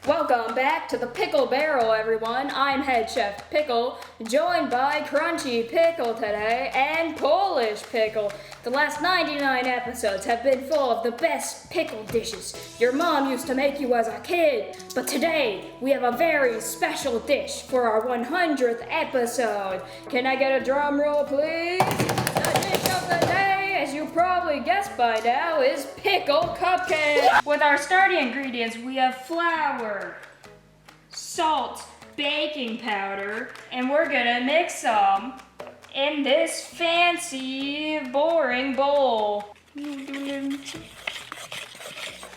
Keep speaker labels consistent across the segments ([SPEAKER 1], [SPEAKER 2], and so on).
[SPEAKER 1] Welcome back to the Pickle Barrel, everyone. I'm Head Chef Pickle, joined by Crunchy Pickle today and Polish Pickle. The last 99 episodes have been full of the best pickle dishes your mom used to make you as a kid. But today, we have a very special dish for our 100th episode. Can I get a drum roll, please? The dish of the day, as you probably guessed by now, is pickle cupcakes. With our starting ingredients, we have flour, salt, baking powder, and we're gonna mix them in this fancy, boring bowl.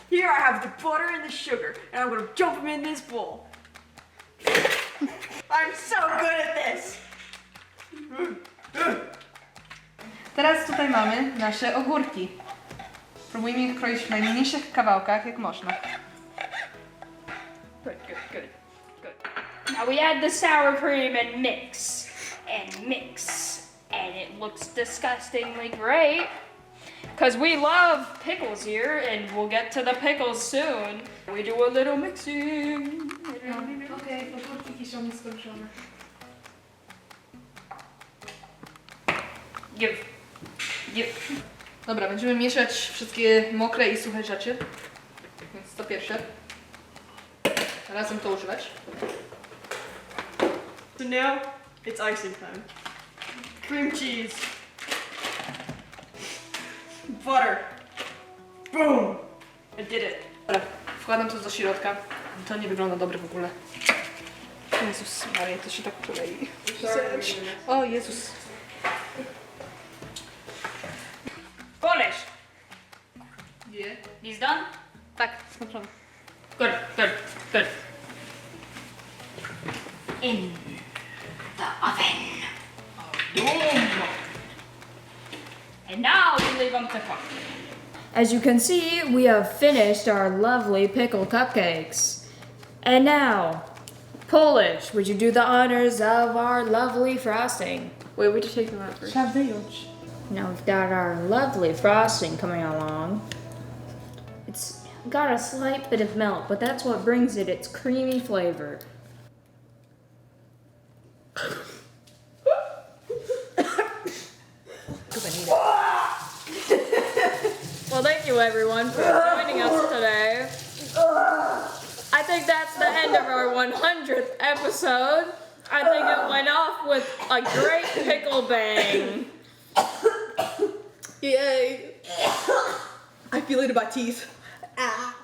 [SPEAKER 2] Here I have the butter and the sugar, and I'm gonna dump them in this bowl. I'm so good at this!
[SPEAKER 3] Teraz tutaj mamy nasze ogórki. Próbujmy ich kroić w najmniejszych kawałkach, jak można.
[SPEAKER 1] Good. Now we add the sour cream and mix, and it looks disgustingly great. Because we love pickles here, and we'll get to the pickles soon. We do a little mixing.
[SPEAKER 3] Okej, ogórki kiszone skończone.
[SPEAKER 1] Give.
[SPEAKER 3] Dobra, będziemy mieszać wszystkie mokre i suche rzeczy. Więc to pierwsze. Razem to używać.
[SPEAKER 2] So now, it's icing time. Cream cheese. Butter. Boom! I did it.
[SPEAKER 3] Dobra, wkładam to do środka. To nie wygląda dobrze w ogóle. Jezus Maria, to się tak klei. O Jezus.
[SPEAKER 1] Polish.
[SPEAKER 3] Nie.
[SPEAKER 1] These done?
[SPEAKER 3] Tak, skończone.
[SPEAKER 1] Good. In the oven. And now we leave them to cook. As you can see, we have finished our lovely pickle cupcakes. And now, Polish, would you do the honors of our lovely frosting?
[SPEAKER 2] Wait, we just take them out first.
[SPEAKER 3] Trzeba wyjąć.
[SPEAKER 1] Now we've got our lovely frosting coming along. It's got a slight bit of milk, but that's what brings it its creamy flavor. Well, thank you everyone for joining us today. I think that's the end of our 100th episode. I think it went off with a great pickle bang.
[SPEAKER 2] Yay! I feel it in my teeth. Ah.